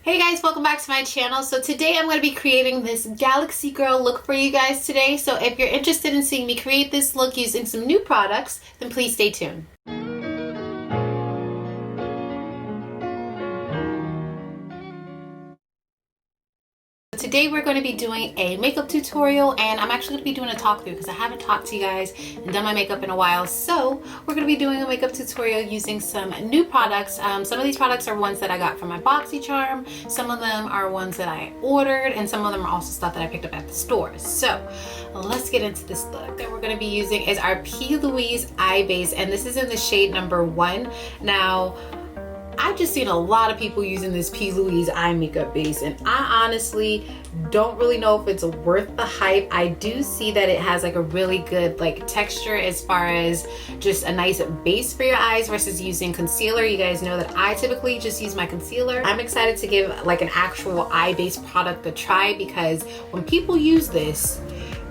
Hey guys, welcome back to my channel. So today I'm going to be creating this Galaxy Girl look for you guys today. So if you're interested in seeing me create this look using some new products, then please stay tuned. Today we're going to be doing a makeup tutorial, and I'm actually going to be doing a talk through because I haven't talked to you guys and done my makeup in a while. So we're going to be doing a makeup tutorial using some new products. Some of these products are ones that I got from my BoxyCharm. Some of them are ones that I ordered, and some of them are also stuff that I picked up at the store. So let's get into this look. That we're going to be using is our P.Louise eye base, and this is in the shade number 1. Now, I've just seen a lot of people using this P.Louise eye makeup base, and I honestly don't really know if it's worth the hype. I do see that it has like a really good like texture as far as just a nice base for your eyes versus using concealer. You guys know that I typically just use my concealer. I'm excited to give like an actual eye base product a try, because when people use this,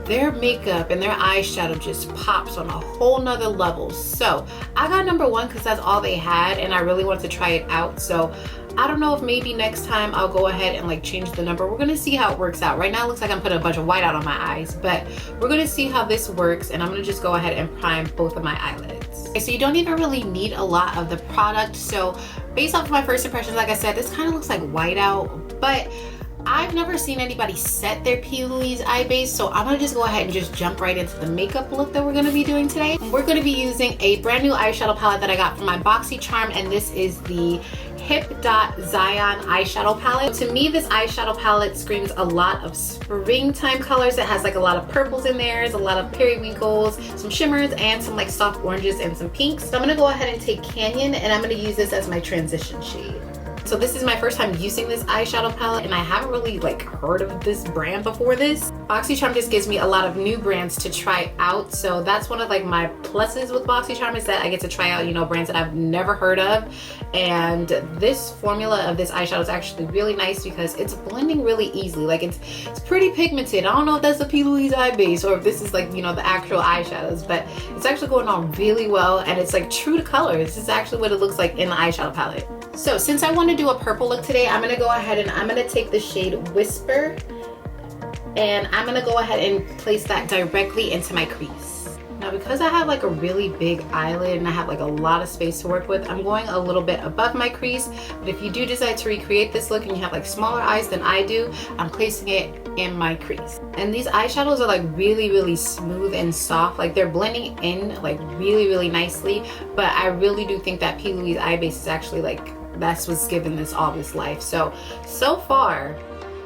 their makeup and their eyeshadow just pops on a whole nother level. So I got number 1 because that's all they had, and I really wanted to try it out. So I don't know if maybe next time I'll go ahead and like change the number. We're gonna see how it works out. Right now it looks like I'm putting a bunch of white out on my eyes, but we're gonna see how this works, and I'm gonna just go ahead and prime both of my eyelids. Okay, so you don't even really need a lot of the product. So based off of my first impressions, like I said, this kind of looks like white out, but I've never seen anybody set their P.Louise eye base, so I'm gonna just go ahead and just jump right into the makeup look that we're gonna be doing today. We're gonna be using a brand new eyeshadow palette that I got from my BoxyCharm, and this is the Hip Dot Zion eyeshadow palette. To me, this eyeshadow palette screams a lot of springtime colors. It has like a lot of purples in there, there's a lot of periwinkles, some shimmers, and some like soft oranges and some pinks. So I'm gonna go ahead and take Canyon, and I'm gonna use this as my transition shade. So this is my first time using this eyeshadow palette, and I haven't really like heard of this brand before this. BoxyCharm just gives me a lot of new brands to try out, so that's one of like my pluses with BoxyCharm, is that I get to try out, you know, brands that I've never heard of. And this formula of this eyeshadow is actually really nice because it's blending really easily. Like it's pretty pigmented. I don't know if that's the P.Louise eye base or if this is like, you know, the actual eyeshadows, but it's actually going on really well, and it's like true to color. This is actually what it looks like in the eyeshadow palette. So since I want to do a purple look today, I'm going to go ahead and I'm going to take the shade Whisper, and I'm going to go ahead and place that directly into my crease. Now, because I have like a really big eyelid and I have like a lot of space to work with, I'm going a little bit above my crease. But if you do decide to recreate this look and you have like smaller eyes than I do, I'm placing it in my crease. And these eyeshadows are like really smooth and soft. Like they're blending in like really nicely. But I really do think that P.Louise eye base is actually like, that's what's giving this all this life. So far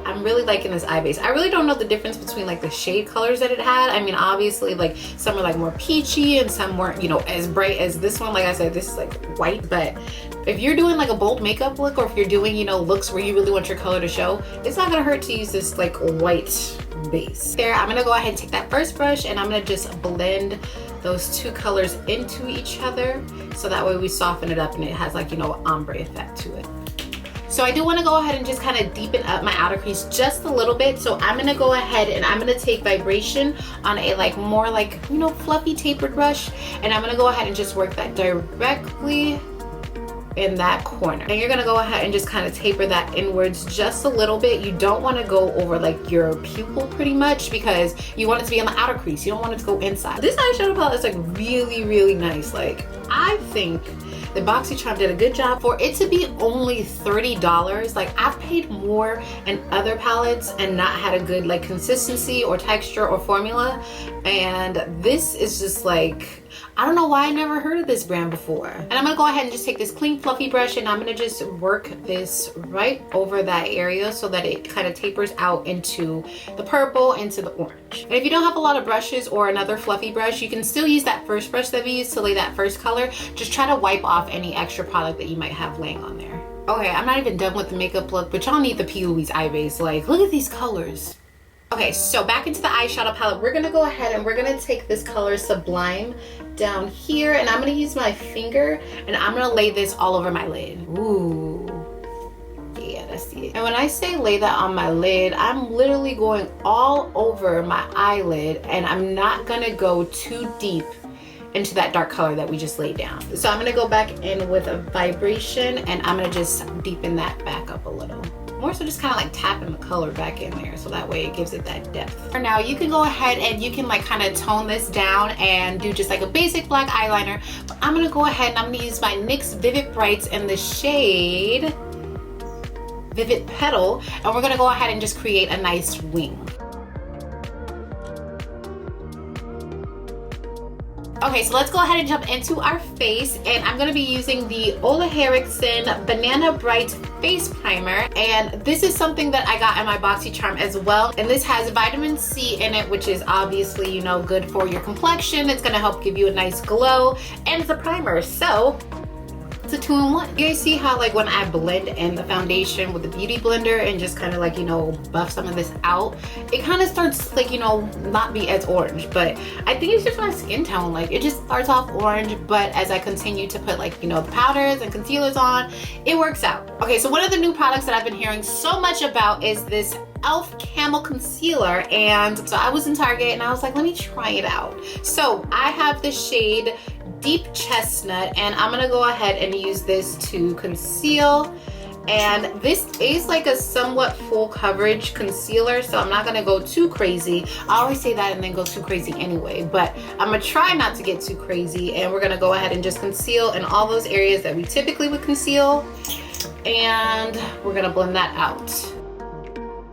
I'm really liking this eye base. I really don't know the difference between like the shade colors that it had. I mean, obviously like some are like more peachy and some weren't, you know, as bright as this one. Like I said, this is like white, but if you're doing like a bold makeup look, or if you're doing, you know, looks where you really want your color to show, it's not gonna hurt to use this like white base. There, I'm gonna go ahead and take that first brush, and I'm gonna just blend those two colors into each other, so that way we soften it up and it has like, you know, an ombre effect to it. So I do want to go ahead and just kind of deepen up my outer crease just a little bit. So I'm going to go ahead and I'm going to take Vibration on a like more like, you know, fluffy tapered brush, and I'm going to go ahead and just work that directly in that corner. And you're gonna go ahead and just kind of taper that inwards just a little bit. You don't want to go over like your pupil pretty much, because you want it to be on the outer crease. You don't want it to go inside. This eyeshadow palette is like really nice. Like I think the BoxyCharm did a good job for it to be only $30. Like I've paid more in other palettes and not had a good like consistency or texture or formula, and this is just like, I don't know why I never heard of this brand before. And I'm gonna go ahead and just take this clean fluffy brush, and I'm gonna just work this right over that area so that it kind of tapers out into the purple, into the orange. And if you don't have a lot of brushes or another fluffy brush, you can still use that first brush that we used to lay that first color. Just try to wipe off any extra product that you might have laying on there. Okay, I'm not even done with the makeup look, but y'all need the P.Louise eye base. Like, look at these colors. Okay, so back into the eyeshadow palette, we're gonna go ahead and we're gonna take this color Sublime down here, and I'm gonna use my finger and I'm gonna lay this all over my lid. Ooh, yeah, that's it. And when I say lay that on my lid, I'm literally going all over my eyelid, and I'm not gonna go too deep into that dark color that we just laid down. So I'm gonna go back in with a Vibration, and I'm gonna just deepen that back up a little. more so just kind of like tapping the color back in there so that way it gives it that depth. For now, you can go ahead and you can like kind of tone this down and do just like a basic black eyeliner. But I'm gonna go ahead and I'm gonna use my NYX Vivid Brights in the shade Vivid Petal, and we're gonna go ahead and just create a nice wing. Okay, so let's go ahead and jump into our face, and I'm gonna be using the Ole Henriksen Banana Bright Face Primer, and this is something that I got in my BoxyCharm as well, and this has vitamin C in it, which is obviously, you know, good for your complexion. It's gonna help give you a nice glow, and it's a primer, so it's a 2-in-1. You guys see how like when I blend in the foundation with the beauty blender and just kind of like, you know, buff some of this out, it kind of starts like, you know, not be as orange, but I think it's just my skin tone. Like it just starts off orange, but as I continue to put like, you know, the powders and concealers on, it works out. Okay, so one of the new products that I've been hearing so much about is this Elf Camo Concealer, and so I was in Target and I was like, let me try it out. So I have the shade Deep Chestnut, and I'm gonna go ahead and use this to conceal, and this is like a somewhat full coverage concealer, so I'm not gonna go too crazy. I always say that and then go too crazy anyway, but I'm gonna try not to get too crazy, and we're gonna go ahead and just conceal in all those areas that we typically would conceal, and we're gonna blend that out.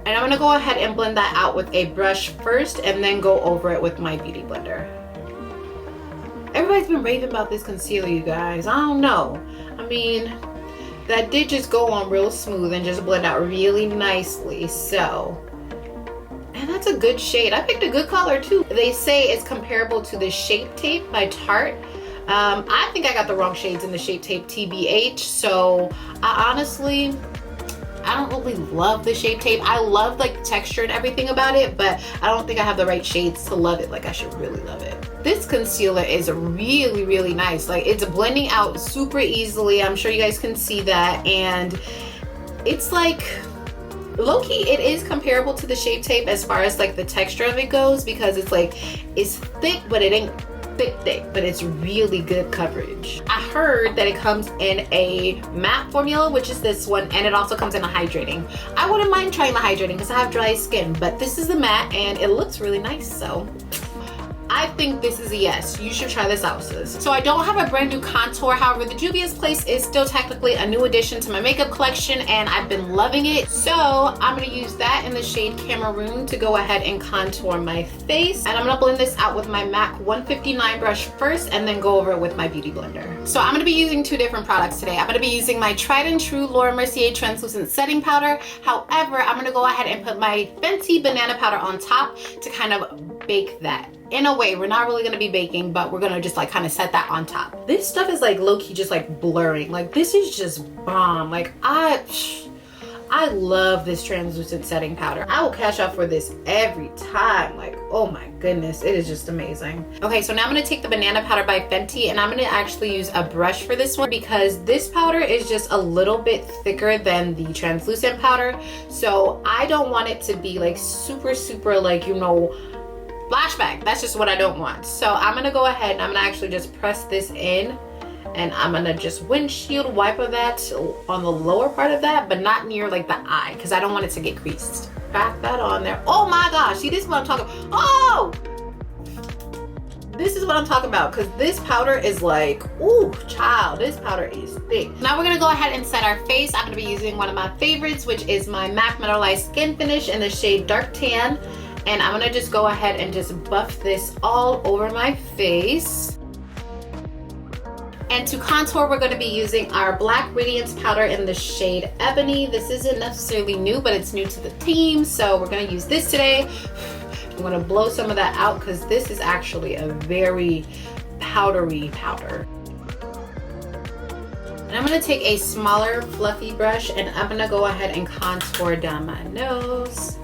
And I'm gonna go ahead and blend that out with a brush first and then go over it with my beauty blender. Everybody's been raving about this concealer, you guys. I don't know. I mean, that did just go on real smooth and just blend out really nicely. So, and that's a good shade. I picked a good color too. They say it's comparable to the Shape Tape by Tarte. I think I got the wrong shades in the Shape Tape TBH. So I honestly, I don't really love the Shape Tape. I love like the texture and everything about it, but I don't think I have the right shades to love it like I should really love it. This concealer is really, really nice. Like it's blending out super easily. I'm sure you guys can see that. And it's like, low-key, it is comparable to the Shape Tape as far as like the texture of it goes, because it's like, it's thick, but it ain't thick, but it's really good coverage. I heard that it comes in a matte formula, which is this one, and it also comes in a hydrating. I wouldn't mind trying the hydrating because I have dry skin, but this is the matte and it looks really nice, so I think this is a yes. You should try this out, sis. So I don't have a brand new contour. However, the Juvia's Place is still technically a new addition to my makeup collection, and I've been loving it. So I'm gonna use that in the shade Cameroon to go ahead and contour my face. And I'm gonna blend this out with my MAC 159 brush first and then go over it with my beauty blender. So I'm gonna be using two different products today. I'm gonna be using my tried and true Laura Mercier translucent setting powder. However, I'm gonna go ahead and put my Fenty banana powder on top to kind of bake that. In a way, we're not really gonna be baking, but we're gonna just like kind of set that on top. This stuff is like low-key just like blurring. Like this is just bomb. Like I love this translucent setting powder. I will cash out for this every time. Like, oh my goodness, it is just amazing. Okay, so now I'm gonna take the banana powder by Fenty, and I'm gonna actually use a brush for this one because this powder is just a little bit thicker than the translucent powder. So I don't want it to be like super like, you know, flashback. That's just what I don't want. So I'm gonna go ahead and I'm gonna actually just press this in, and I'm gonna just windshield wiper that on the lower part of that, but not near like the eye, because I don't want it to get creased. Back that on there. Oh my gosh, see, this is what I'm talking about. Oh! This is what I'm talking about, because this powder is like, ooh, child, this powder is thick. Now we're gonna go ahead and set our face. I'm gonna be using one of my favorites, which is my MAC Metallized Skin Finish in the shade Dark Tan. And I'm gonna just go ahead and just buff this all over my face. And to contour, we're gonna be using our Black Radiance powder in the shade Ebony. This isn't necessarily new, but it's new to the team, so we're gonna use this today. I'm gonna blow some of that out because this is actually a very powdery powder. And I'm gonna take a smaller fluffy brush and I'm gonna go ahead and contour down my nose.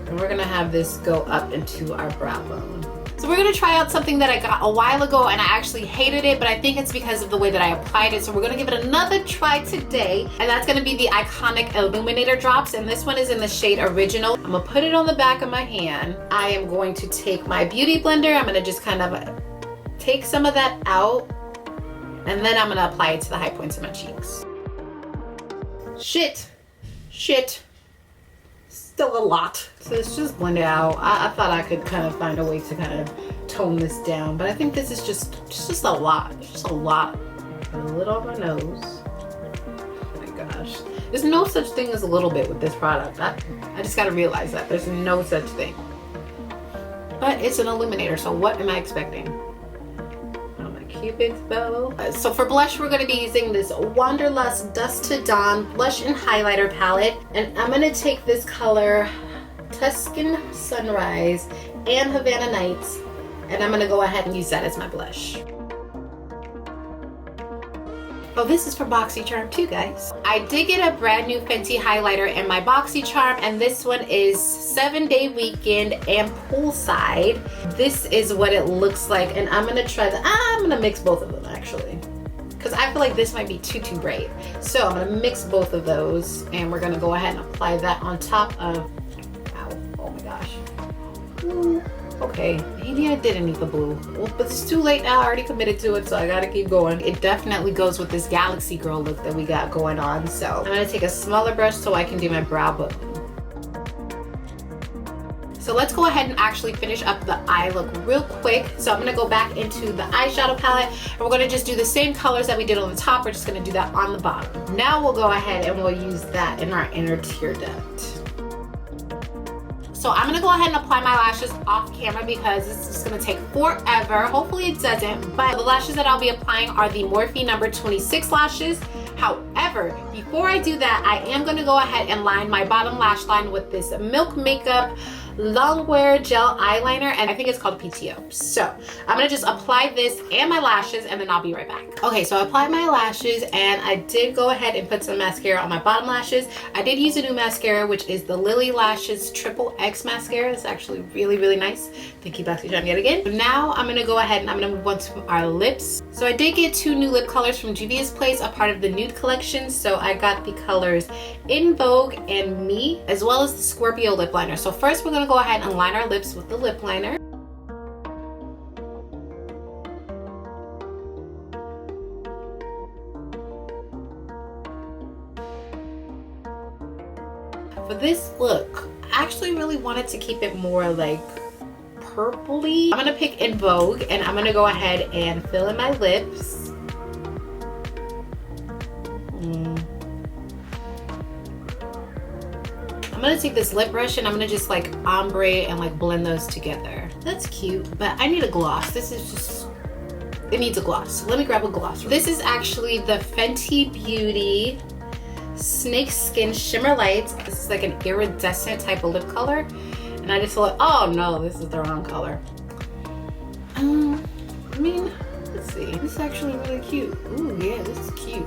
And we're gonna have this go up into our brow bone. So we're gonna try out something that I got a while ago and I actually hated it, but I think it's because of the way that I applied it. So we're gonna give it another try today. And that's gonna be the iconic Illuminator drops. And this one is in the shade Original. I'm gonna put it on the back of my hand. I am going to take my beauty blender. I'm gonna just kind of take some of that out. And then I'm gonna apply it to the high points of my cheeks. Shit. shit, still a lot. So let's just blend it out. I thought I could kind of find a way to kind of tone this down, but I think this is just a lot. It's just a lot. A little on my nose. Oh my gosh. There's no such thing as a little bit with this product. I just gotta realize that. There's no such thing. But it's an illuminator, so what am I expecting? Oh, my Cupid's bow. So for blush, we're gonna be using this Wanderlust Dusk to Dawn blush and highlighter palette. And I'm gonna take this color Tuscan Sunrise and Havana Nights, and I'm gonna go ahead and use that as my blush. Oh, this is for BoxyCharm too, guys. I did get a brand new Fenty highlighter in my BoxyCharm, and this one is 7-Day Weekend and Poolside. This is what it looks like, and I'm gonna try I'm gonna mix both of them actually, because I feel like this might be too bright. So I'm gonna mix both of those, and we're gonna go ahead and apply that on top of, ow, oh my gosh. Ooh. Okay, maybe I didn't need the blue. Well, but it's too late now. I already committed to it, so I gotta keep going. It definitely goes with this Galaxy Girl look that we got going on. So I'm gonna take a smaller brush so I can do my brow bone. So let's go ahead and actually finish up the eye look real quick. So I'm gonna go back into the eyeshadow palette, and we're gonna just do the same colors that we did on the top. We're just gonna do that on the bottom. Now we'll go ahead and we'll use that in our inner tear duct. So I'm gonna go ahead and apply my lashes off camera because this is gonna take forever. Hopefully it doesn't, but the lashes that I'll be applying are the Morphe number 26 lashes. However, before I do that, I am gonna go ahead and line my bottom lash line with this Milk Makeup Longwear Gel Eyeliner, and I think it's called PTO. So I'm gonna just apply this and my lashes, and then I'll be right back. Okay, so I applied my lashes, and I did go ahead and put some mascara on my bottom lashes. I did use a new mascara, which is the Lily Lashes Triple X mascara. It's actually really nice. Thank you, BoxyCharm, yet again. Now I'm gonna go ahead and I'm gonna move on to our lips. So I did get 2 new lip colors from Juvia's Place, a part of the nude collection. So I got the colors In Vogue and Me, as well as the Scorpio lip liner. So first we're gonna go ahead and line our lips with the lip liner. For this look, I actually really wanted to keep it more like purpley. I'm gonna pick In Vogue, and I'm gonna go ahead and fill in my lips. I'm gonna take this lip brush and I'm gonna just like ombre and like blend those together. That's cute, but I need a gloss. This is just, it needs a gloss. So let me grab a gloss. This is actually the Fenty Beauty Snake Skin Shimmer Lights. This is like an iridescent type of lip color. And I just thought, oh no, this is the wrong color. I mean, let's see. This is actually really cute. Ooh, yeah, this is cute.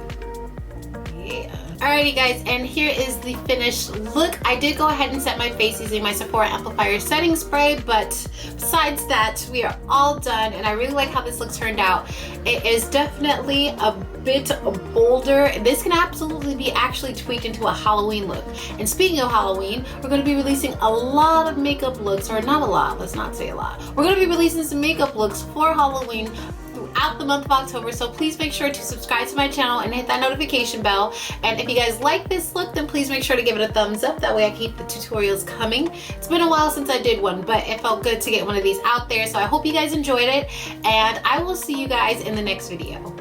Yeah. Alrighty guys, and here is the finished look. I did go ahead and set my face using my Sephora Amplifier setting spray, but besides that, we are all done, and I really like how this look turned out. It is definitely a bit bolder. This can absolutely be actually tweaked into a Halloween look. And speaking of Halloween, we're going to be releasing a lot of makeup looks, or not a lot, let's not say a lot. We're going to be releasing some makeup looks for Halloween throughout the month of October, so please make sure to subscribe to my channel and hit that notification bell. And if you guys like this look, then please make sure to give it a thumbs up. That way I keep the tutorials coming. It's been a while since I did one, but it felt good to get one of these out there, so I hope you guys enjoyed it, and I will see you guys in the next video.